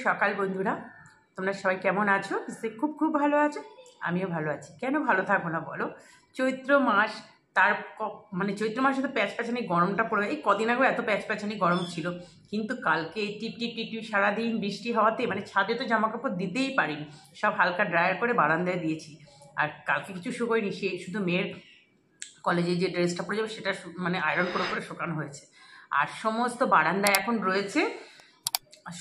সকাল বন্ধুরা, তোমরা সবাই কেমন আছো? নিশ্চয়ই খুব খুব ভালো আছো। আমিও ভালো আছি। কেন ভালো থাকবো না বলো? চৈত্র মাস, তার মানে চৈত্র মাসে তো প্যাচপ্যাচানি গরমটা পড়ে। এই কদিন আগেও এত প্যাচপ্যাচানি গরম ছিল, কিন্তু কালকে টিপ টিপ টিপ টিপ সারাদিন বৃষ্টি হওয়াতে মানে ছাদে তো জামা কাপড় দিতেই পারিনি, সব হালকা ড্রায়ার করে বারান্দায় দিয়েছি। আর কালকে কিছু শুকোয়নি, সে শুধু মেয়ের কলেজে যে ড্রেসটা পরে যাবে সেটা মানে আয়রন করে করে শুকানো হয়েছে। আর সমস্ত বারান্দায় এখন রয়েছে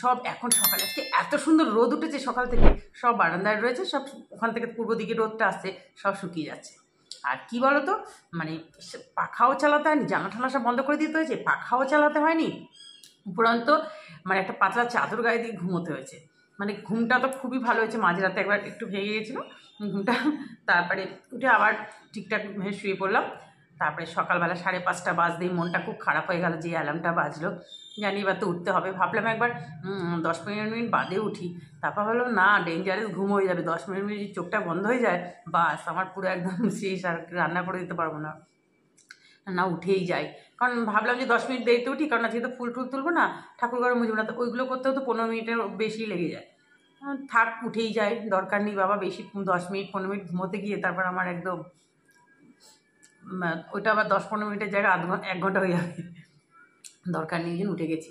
সব। এখন সকালে আজকে এত সুন্দর রোদ উঠেছে, সকাল থেকে সব বারান্দায় রয়েছে, সব ওখান থেকে পূর্ব দিকে রোদটা আসছে, সব শুকিয়ে যাচ্ছে। আর কি বলতো, মানে পাখাও চালাতে হয়নি, জানলা ঠান্ডা সব বন্ধ করে দিতে হয়েছে, পাখাও চালাতে হয়নি, উপরন্ত মানে একটা পাতলা চাদর গায়ে দিয়ে ঘুমোতে হয়েছে। মানে ঘুমটা তো খুবই ভালো হয়েছে, মাঝরাতে একবার একটু ভেঙে গেছিলো ঘুমটা, তারপরে উঠে আবার ঠিকঠাক শুয়ে পড়লাম। তারপরে সকালবেলা 5:30 বাজতেই মনটা খুব খারাপ হয়ে গেল যে অ্যালার্মটা বাজলো, জানি এবার তো উঠতে হবে। ভাবলাম একবার 10-15 মিনিট বাদে উঠি, তারপর ভাবলাম না, ডেঞ্জারাস ঘুম হয়ে যাবে, 10 মিনিট যদি চোখটা বন্ধ হয়ে যায় বাস আমার পুরো একদম শেষ, আর রান্না করে দিতে পারবো না, না উঠেই যাই। কারণ ভাবলাম যে 10 মিনিট দেরিতে উঠি, কারণ আজকে তো ফুল টুল তুলবো না, ঠাকুর ঘরে মুছবো না, তো ওইগুলো করতেও তো 15 মিনিটের বেশি লেগে যায়। থাক উঠেই যায়, দরকার নেই বাবা বেশি 10 মিনিট 15 মিনিট ঘুমোতে গিয়ে তারপর আমার একদম ওইটা আবার 10-15 মিনিটের জায়গায় 1 ঘন্টা হয়ে যাবে, দরকার নেই। যেন উঠে গেছি,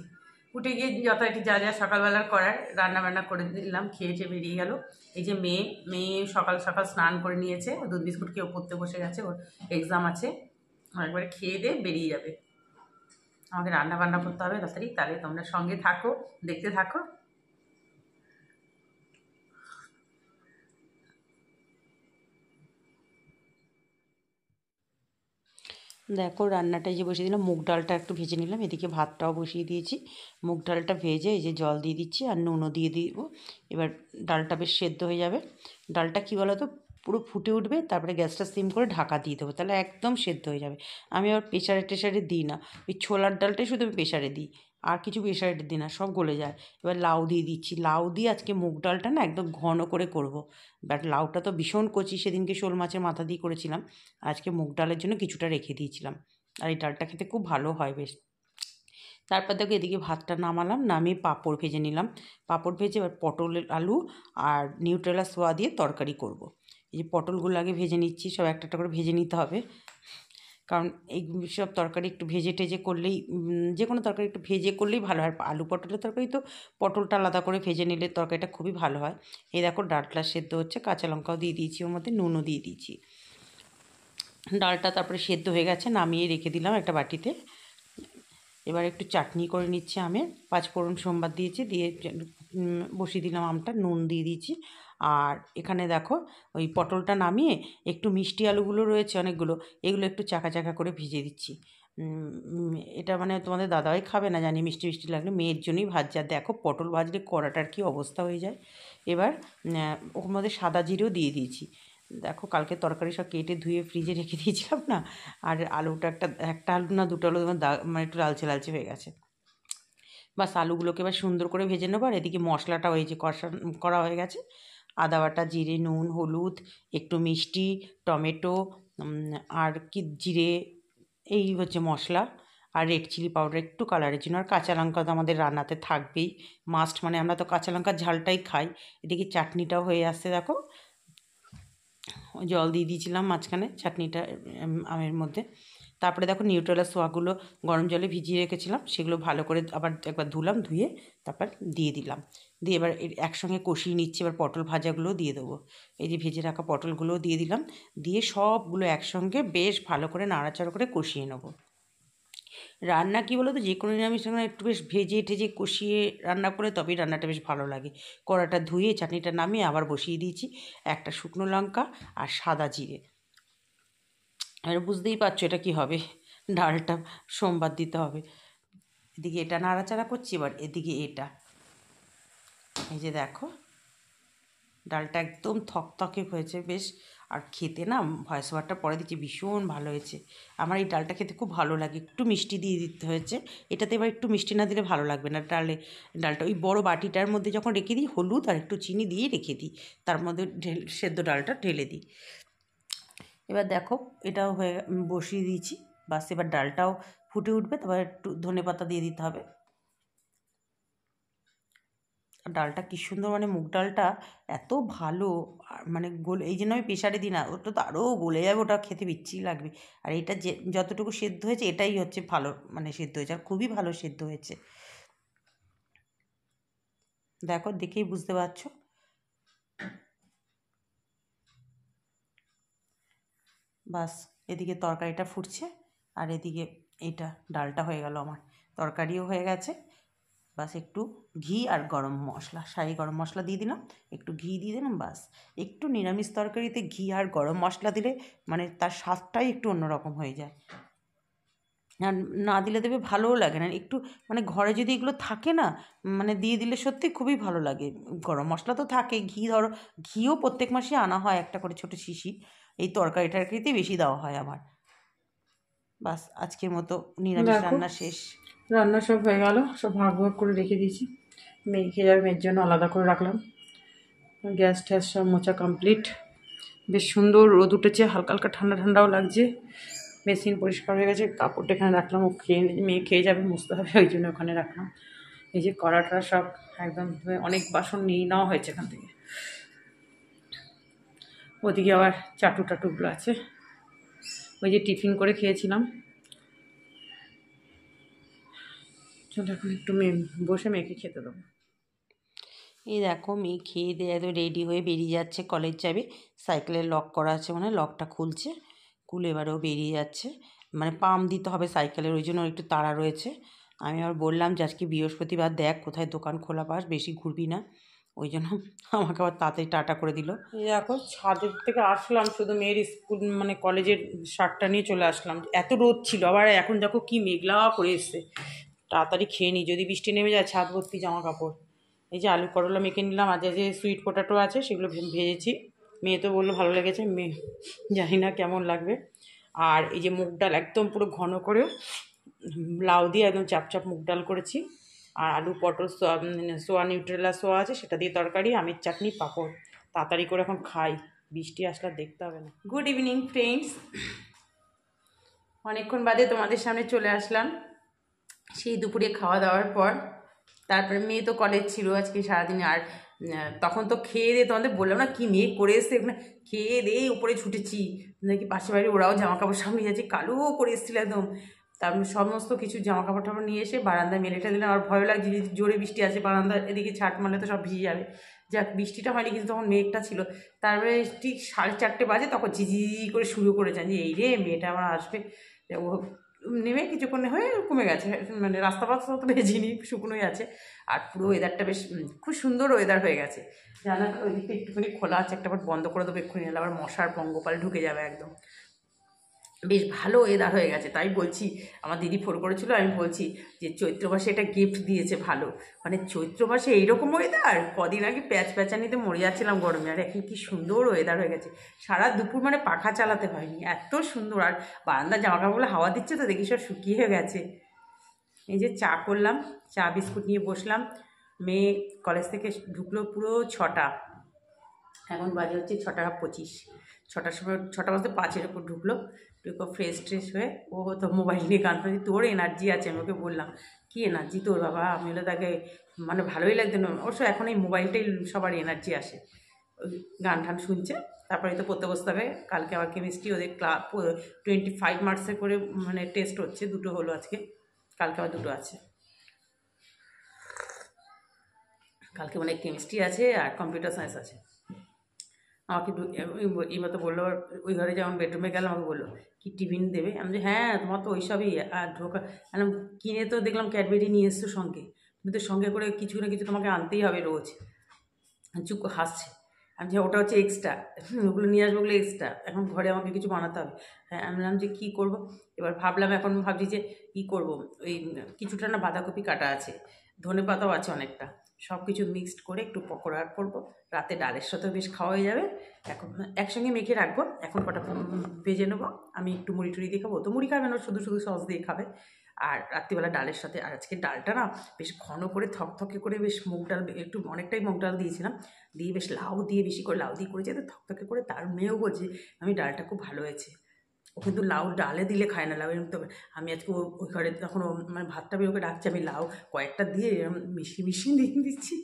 উঠে গিয়ে যথারীতি যা যা সকালবেলার করার রান্না বান্না করে দিলাম, খেয়েছে বেরিয়ে গেল। এই যে মেয়ে সকাল সকাল স্নান করে নিয়েছে, দুধ বিস্কুট খেয়ে পড়তে বসে গেছে, ওর এক্সাম আছে, একবারে খেয়ে দিয়ে বেরিয়ে যাবে। আমাকে রান্না বান্না করতে হবে তাড়াতাড়ি, তাহলে তোমরা সঙ্গে থাকো, দেখতে থাকো। দেখো রান্নাটাই যে বসিয়ে দিলাম, মুগ ডালটা একটু ভেজে নিলাম, এদিকে ভাতটাও বসিয়ে দিয়েছি। মুগ ডালটা ভেজে এই যে জল দিয়ে দিচ্ছি আর নুনও দিয়ে দিব। এবার ডালটা বেশ সেদ্ধ হয়ে যাবে। ডালটা কী বলো তো, পুরো ফুটে উঠবে, তারপরে গ্যাসটা সিম করে ঢাকা দিয়ে দেবো, তাহলে একদম সেদ্ধ হয়ে যাবে। আমি আবার প্রেশারে টেশারে দিই না, ওই ছোলার ডালটাই শুধু আমি প্রেশারে দিই, আর কিছু প্রেশারে দিই না, সব গলে যায়। এবার লাউ দিয়ে দিচ্ছি, লাউ দিয়ে আজকে মুগ ডালটা না একদম ঘন করে করব। বাট লাউটা তো ভীষণ কচি, সেদিনকে শোল মাছের মাথা দিয়ে করেছিলাম, আজকে মুগ ডালের জন্য কিছুটা রেখে দিয়েছিলাম। আর এই ডালটা খেতে খুব ভালো হয় বেশ। তারপর দেখো এদিকে ভাতটা নামালাম, নামিয়ে পাঁপড় ভেজে নিলাম। পাঁপড় ভেজে এবার পটল আলু আর নিউট্রেলা সোয়া দিয়ে তরকারি করব। এই যে পটলগুলো আগে ভেজে নিচ্ছি, সব একটা একটা করে ভেজে নিতে হবে, কারণ এই সব তরকারি একটু ভেজে টেজে করলেই, যে কোনো তরকারি একটু ভেজে করলেই ভালো হয়। আলু পটলের তরকারি তো পটলটা আলাদা করে ভেজে নিলে তরকারিটা খুবই ভালো হয়। এই দেখো ডালটা সেদ্ধ হচ্ছে, কাঁচা লঙ্কাও দিয়ে দিয়েছি, ওর মধ্যে নুনও দিয়ে দিয়েছি। ডালটা তারপরে সেদ্ধ হয়ে গেছে, নামিয়ে রেখে দিলাম একটা বাটিতে। এবার একটু চাটনি করে নিচ্ছি, আমের 5 ফোড়ন সোমবার দিয়েছি, দিয়ে বসিয়ে দিলাম আমটা, নুন দিয়ে দিয়েছি। আর এখানে দেখো ওই পটলটা নামিয়ে একটু মিষ্টি আলুগুলো রয়েছে অনেকগুলো, এগুলো একটু চাকা চাকা করে ভিজিয়ে দিচ্ছি। এটা মানে তোমাদের দাদাই খাবে না জানি, মিষ্টি মিষ্টি লাগলে, মেয়ের জন্যই ভাজছে। আর দেখো পটল ভাজলে কড়াটার কি অবস্থা হয়ে যায়। এবার ওর মধ্যে সাদা জিরেও দিয়ে দিয়েছি। দেখো কালকে তরকারি সব কেটে ধুয়ে ফ্রিজে রেখে দিয়েছিলাম না, আর আলুটা একটা আলু না দুটো আলু মানে একটু লালচে লালচে হয়ে গেছে। বাস আলুগুলোকে এবার সুন্দর করে ভেজে নেবো। আর এদিকে মশলাটা ওই যে কষা করা হয়ে গেছে, আদা বাটা, জিরে, নুন, হলুদ, একটু মিষ্টি, টমেটো, আর কি জিরে, এই হচ্ছে মশলা। আর রেড চিলি পাউডার একটু কালারের জন্য। আর কাঁচা লঙ্কা তো আমাদের রান্নাতে থাকবেই, মাস্ট, মানে আমরা তো কাঁচা লঙ্কার ঝালটাই খাই। এদিকে চাটনিটাও হয়ে আসছে দেখো, জল দিয়ে দিয়েছিলাম মাঝখানে চাটনিটা আমের মধ্যে। তারপরে দেখো নিউট্রেলা সোয়াগুলো গরম জলে ভিজিয়ে রেখেছিলাম, সেগুলো ভালো করে আবার একবার ধুলাম, ধুয়ে তারপর দিয়ে দিলাম। দিয়ে এবার একসঙ্গে কষিয়ে নিচ্ছি। এবার পটল ভাজাগুলোও দিয়ে দেবো, এই যে ভেজে রাখা পটলগুলোও দিয়ে দিলাম, দিয়ে সবগুলো একসঙ্গে বেশ ভালো করে নাড়াচাড়া করে কষিয়ে নেবো। রান্না কী বলো তো, যে কোনো নিরামিষ রান্না একটু বেশ ভেজে ঠেজে কষিয়ে রান্না করে তবেই রান্নাটা বেশ ভালো লাগে। কড়াটা ধুয়ে চাটনিটা নামিয়ে আবার বসিয়ে দিয়েছি, একটা শুকনো লঙ্কা আর সাদা জিরে। আর বুঝতেই পারছো এটা কি হবে, ডালটা সোমবার দিতে হবে। এদিকে এটা নাড়াচাড়া করছি, এবার এদিকে এটা, এই যে দেখো ডালটা একদম থকথকে হয়েছে বেশ। আর খেতে না, ভয়েস ওভারটা পরে দিচ্ছি, ভীষণ ভালো হয়েছে। আমার এই ডালটা খেতে খুব ভালো লাগে, একটু মিষ্টি দিয়ে দিতে হয়েছে এটাতে, এবার একটু মিষ্টি না দিলে ভালো লাগবে না। ডালটা ওই বড় বাটিটার মধ্যে যখন রেখে দিই, হলুদ আর একটু চিনি দিয়ে রেখে দিই, তার মধ্যে সেদ্ধ ডালটা ঢেলে দিই। এবার দেখো এটাও হয়ে বসিয়ে দিয়েছি, বাস এবার ডালটাও ফুটে উঠবে, তারপর একটু ধনেপাতা দিয়ে দিতে হবে। ডালটা কী সুন্দর, মানে মুগ ডালটা এত ভালো, মানে এই জন্য আমি প্রেশারে দিই না, ওটা তো আরও গলে যাবে, ওটা খেতে বিচ্ছিরি লাগবে। আর এটা যে যতটুকু সেদ্ধ হয়েছে এটাই হচ্ছে ভালো, মানে সেদ্ধ হয়েছে, আর খুবই ভালো সেদ্ধ হয়েছে। দেখো, দেখেই বুঝতে পারছো। বাস, এদিকে তরকারিটা ফুটছে, আর এদিকে এটা ডালটা হয়ে গেল আমার, তরকারিও হয়ে গেছে। বাস একটু ঘি আর গরম মশলা, শাহি গরম মশলা দিয়ে দিলাম, একটু ঘি দিয়ে দিলাম, বাস। একটু নিরামিষ তরকারিতে ঘি আর গরম মশলা দিলে মানে তার স্বাদটাই একটু অন্যরকম হয়ে যায়। আর না দিলে দেবে ভালোও লাগে না একটু, মানে ঘরে যদি এগুলো থাকে না, মানে দিয়ে দিলে সত্যি খুবই ভালো লাগে। গরম মশলা তো থাকে, ঘি ধরো, ঘিও প্রত্যেক মাসে আনা হয় একটা করে ছোটো শিশি, এই তরকারি টরকারিতেই বেশি দেওয়া হয় আমার। বাস, আজকের মতো নিরামিষ দেখো, রান্না শেষ। রান্না সব হয়ে গেল, সব ভাগ ভাগ করে রেখে দিয়েছি। মেয়ে খেয়ে যাবে, মেয়ের জন্য আলাদা করে রাখলাম। গ্যাস ট্যাস সব মোছা কমপ্লিট। বেশ সুন্দর রোদ উঠেছে, হালকা হালকা ঠান্ডা ঠান্ডাও লাগছে। মেশিন পরিষ্কার হয়ে গেছে, কাপড়টা এখানে রাখলাম, ও মেয়ে খেয়ে যাবে, মুছতে হবে, ওই জন্য ওখানে রাখলাম। এই যে কড়াটা সব একদম অনেক বাসন নিয়ে নেওয়া হয়েছে এখান থেকে। ওদিকে আবার চাটু টাটুগুলো আছে, ওই যে টিফিন করে খেয়েছিলাম। চলো এখন একটু বসে মেয়েকে খেতে দেবো। এই দেখো, মেয়ে খেয়ে দিয়ে একদম রেডি হয়ে বেরিয়ে যাচ্ছে, কলেজ যাবে। সাইকেলের লক করা আছে, মানে লকটা খুলছে, খুলে এবারেও বেরিয়ে যাচ্ছে। মানে পাম্প দিতে হবে সাইকেলের, ওই জন্য একটু তাড়া রয়েছে। আমি আবার বললাম যে আজকে বৃহস্পতিবার, দেখ কোথায় দোকান খোলা পাস, বেশি ঘুরবি না, ওই জন্য আমাকে আবার তাড়াতাড়ি টাটা করে দিল। এই দেখো, ছাদের থেকে আসলাম, শুধু মেয়ের স্কুল মানে কলেজের শার্টটা নিয়ে চলে আসলাম, এত রোদ ছিল, আবার এখন দেখো কি মেঘলা করে এসছে। তাড়াতাড়ি খেয়ে নিই, যদি বৃষ্টি নেমে যায় ছাদ ভর্তি জামা কাপড়। এই যে আলু করলা মেখে নিলাম, আর যে সুইট পোটাটো আছে সেগুলো ভেজেছি। মেয়ে তো বললো ভালো লেগেছে, মেয়ে জানি না কেমন লাগবে। আর এই যে মুগ ডাল একদম পুরো ঘন করে লাউ দিয়ে একদম চাপ চাপ মুগ ডাল করেছি। আর আলু পটল সোয়া নিউট্রেলা সোয়া আছে, সেটা দিয়ে তরকারি, আমের চাটনি, পাঁপড়। তাড়াতাড়ি করে এখন খাই, বৃষ্টি আসলে আর দেখতে হবে না। গুড ইভিনিং ফ্রেন্ডস, অনেকক্ষণ বাদে তোমাদের সামনে চলে আসলাম সেই দুপুরে খাওয়া দাওয়ার পর। তারপরে মেয়ে তো কলেজ ছিল আজকে সারাদিন, আর তখন তো খেয়ে দিয়ে তোমাদের বললাম না কি মেয়ে করে এসছে, ওখানে খেয়ে দিয়ে উপরে ছুটেছি, নাকি পাশের বাড়ি ওরাও জামা কাপড় সব নিয়ে যাচ্ছে, কালো করে এসেছিল একদম। তারপর সমস্ত কিছু জামা কাপড় টাপড় নিয়ে এসে বারান্দায় মেলেটা দিলাম। আর ভয় লাগছে যদি জোরে বৃষ্টি আছে, বারান্দা এদিকে ছাট মারলে তো সব ভিজে যাবে। যাক, বৃষ্টিটা হয়নি, কিন্তু তখন মেঘটা ছিল। তারপরে ঠিক 4:30 বাজে, তখন ঝিঝি করে শুরু করেছেন যে এই রে মেয়েটা আমার আসবে। ও নেমে কিছুক্ষণ হয়ে কমে গেছে, মানে রাস্তা পাস্তা তো ভেজিনি, শুকনোই আছে। আর পুরো ওয়েদারটা বেশ খুব সুন্দর ওয়েদার হয়ে গেছে। জানালাটা ওই দিকটা একটুখানি খোলা আছে, একটা বার বন্ধ করে দেবো এক্ষুনি, এলে আবার মশার পঙ্গপাল ঢুকে যাবে একদম। বেশ ভালো ওয়েদার হয়ে গেছে, তাই বলছি। আমার দিদি ফোন করেছিল, আমি বলছি যে চৈত্র মাসে একটা গিফট দিয়েছে ভালো, মানে চৈত্র মাসে এইরকম ওয়েদার। কদিন আগে প্যাঁচানিতে মরে যাচ্ছিলাম গরমে, আর এখন কি সুন্দর ওয়েদার হয়ে গেছে। সারা দুপুর মানে পাখা চালাতে হয়নি, এত সুন্দর। আর বারান্দার জামা কাপড়গুলো হাওয়া দিচ্ছে তো, দেখি সব শুকিয়ে গেছে। এই যে চা করলাম, চা বিস্কুট নিয়ে বসলাম। মেয়ে কলেজ থেকে ঢুকলো পুরো 6টা, এখন বাজে হচ্ছে 6:25। 6টার সময়, 6টা বাজতে 5-এর উপর ঢুকলো। ঢুকো ফ্রেশ ট্রেশ হয়ে ও তো মোবাইল নিয়ে গান শুনছি। তোর এনার্জি আছে, আমি ওকে বললাম কী এনার্জি তোর বাবা, আমি হলে তাকে মানে ভালোই লাগতো না। অবশ্য এখন এই মোবাইলটাই সবার এনার্জি আসে। ওই গান টান শুনছে, তারপরে তো পড়তে বসতে হবে। কালকে আবার কেমিস্ট্রি, ওদের 25 মার্কসের করে মানে টেস্ট হচ্ছে, 2টো হলো আজকে, কালকে আবার 2টো আছে। কালকে মানে কেমিস্ট্রি আছে আর কম্পিউটার সায়েন্স আছে। আমাকে এই মতো বললো, ওই ঘরে যেমন বেডরুমে গেলাম, আমাকে বললো কি টিফিন দেবে। আমি যে হ্যাঁ, তোমার তো ওইসবই। আর ঢোকা কিনে তো দেখলাম ক্যাডবেরি নিয়ে এসছো সঙ্গে, তুমি তো সঙ্গে করে কিছু না কিছু তোমাকে আনতেই হবে রোজ। চুপ হাসছে। আমি যে ওটা হচ্ছে এক্সট্রা, ওগুলো নিয়ে আসবো, ওগুলো এক্সট্রা, এখন ঘরে আমাকে কিছু বানাতে হবে। হ্যাঁ, আমি বললাম যে কী করবো। এবার ভাবলাম, এখন ভাবছি যে কী করবো। ওই কিছুটা না বাঁধাকপি কাটা আছে, ধনে পাতাও আছে অনেকটা, সব কিছু মিক্সড করে একটু পকোড়া করবো। রাতে ডালের সাথেও বেশ খাওয়া হয়ে যাবে। এখন একসঙ্গে মেখে রাখবো, এখন কটা ভেজে নেবো। আমি একটু মুড়ি টুড়ি দিয়ে খাবো, তো মুড়ি খাবে না, শুধু শুধু সস দিয়ে খাবে। আর রাত্রিবেলা ডালের সাথে, আর আজকে ডালটা না বেশ ঘন করে থকথকে করে, বেশ মুগ ডাল একটু অনেকটাই মুগ ডাল দিয়েছিলাম, দিয়ে বেশ লাউ দিয়ে বেশি করে লাউ দিয়ে করেছে, তো থকথকে করে। তার মেয়েও বলছে আমি ডালটা খুব ভালো হয়েছে। ও কিন্তু লাউ ডালে দিলে খায় না, লাউ এরকম তো। আমি আজকে ওই ঘরে তখন মানে ভাতটা বের ওকে ডাকছি, আমি লাউ কয়েকটা দিয়ে এরকম মিশিয়ে দিয়ে দিচ্ছি।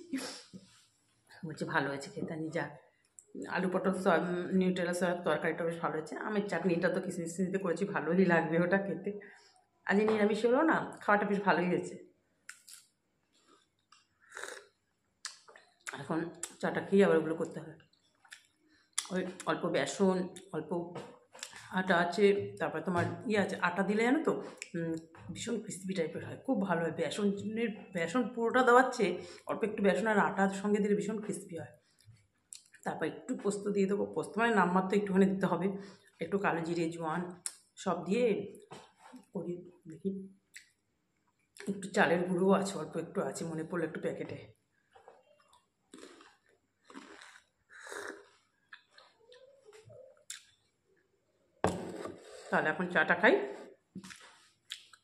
বলছে ভালো হয়েছে খেতে। আমি যা আলু পটল নিউট্রেলা সয়ার তরকারিটা বেশ ভালো হয়েছে। আমের চাটনিটা তো কিসমিস দিতে করেছি, ভালোই লাগবে ওটা খেতে। আজ নিরামিষ হলো না, খাওয়াটা বেশ ভালোই হয়েছে। এখন চাটা খেয়ে আবার ওগুলো করতে হবে। ওই অল্প বেসন, অল্প আটা আছে, তারপরে তোমার আছে, আটা দিলে জানো তো ভীষণ ক্রিস্পি টাইপের হয়, খুব ভালো হয়। বেসন পুরোটা দেওয়াচ্ছে, অল্প একটু বেসন আর আটার সঙ্গে দিলে ভীষণ ক্রিস্পি হয়। তারপর একটু পোস্ত দিয়ে দেবো, পোস্ত মানে নামমাত্র একটুখানি দিতে হবে, একটু কালো জিরে জোয়ান সব দিয়ে করি দেখি। একটু চালের গুঁড়োও আছে, অল্প একটু আছে, মনে পড়লো একটু প্যাকেটে। তাহলে এখন চাটা খাই,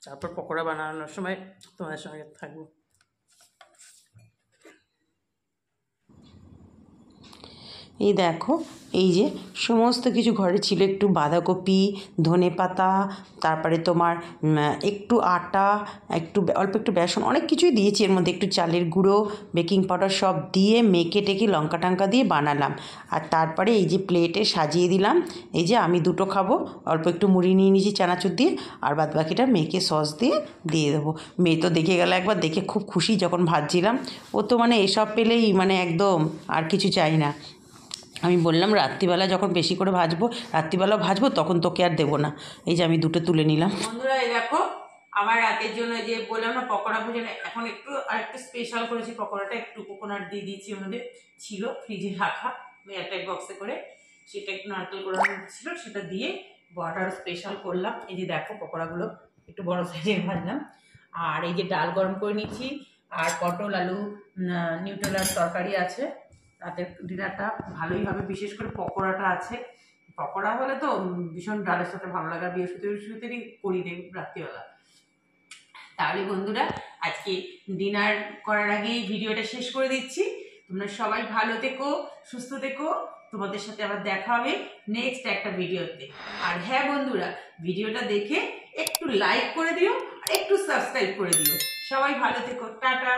তারপর পকোড়া বানানোর সময় তোমাদের সঙ্গে থাকবো। এই দেখো, এই যে সমস্ত কিছু ঘরে ছিল, একটু বাঁধাকপি, ধনেপাতা, তারপরে তোমার একটু আটা, অল্প একটু বেসন, অনেক কিছুই দিয়েছি এর মধ্যে, একটু চালের গুঁড়ো, বেকিং পাউডার সব দিয়ে মেখে টেকে লঙ্কা টঙ্কা দিয়ে বানালাম। আর তারপরে এই যে প্লেটে সাজিয়ে দিলাম। এই যে আমি দুটো খাবো, অল্প একটু মুড়ি নিয়ে নিয়েছি চানাচুর দিয়ে, আর বাদ বাকিটা মেখে সস দিয়ে দেবো। মেয়ে তো দেখে গেল একবার, দেখে খুব খুশি যখন ভাজছিলাম। ও তো মানে এসব পেলেই মানে একদম আর কিছু চাই না। আমি বললাম রাত্রিবেলা যখন বেশি করে রাত্রিবেলাও ভাজবো, তখন তোকে আর দেবো না। এই যে আমি দুটো তুলে নিলাম। বন্ধুরা এই দেখো, আমার রাতের জন্য যে বললাম না পকোড়া ভেজে, এখন একটু স্পেশাল করেছি পকোড়াটা, একটু কোকোনাট দিয়ে দিয়েছি, ওর মধ্যে ছিল ফ্রিজে রাখা এয়ারটাইট বক্সে করে, সেটা একটু নারকেল কোড়ানো ছিল, সেটা দিয়ে বড়াটা স্পেশাল করলাম। এই যে দেখো পকোড়াগুলো একটু বড় সাইজের ভাজলাম। আর এই যে ডাল গরম করে নিচ্ছি, আর পটল আলু নিউট্রেলার তরকারি আছে, তাতে ডিনারটা ভালোই হবে। বিশেষ করে পকোড়াটা আছে, পকোড়া হলে তো ভীষণ ডালের সাথে ভালো লাগে। বৃহস্পতিবারই করি দেব রাত্রিবেলা। তাহলে বন্ধুরা আজকে ডিনার করার আগেই ভিডিওটা শেষ করে দিচ্ছি। তোমরা সবাই ভালো থেকো, সুস্থ থেকো, তোমাদের সাথে আবার দেখা হবে নেক্সট একটা ভিডিওতে। আর হ্যাঁ বন্ধুরা, ভিডিওটা দেখে একটু লাইক করে দিও আর একটু সাবস্ক্রাইব করে দিও। সবাই ভালো থেকো, টাটা।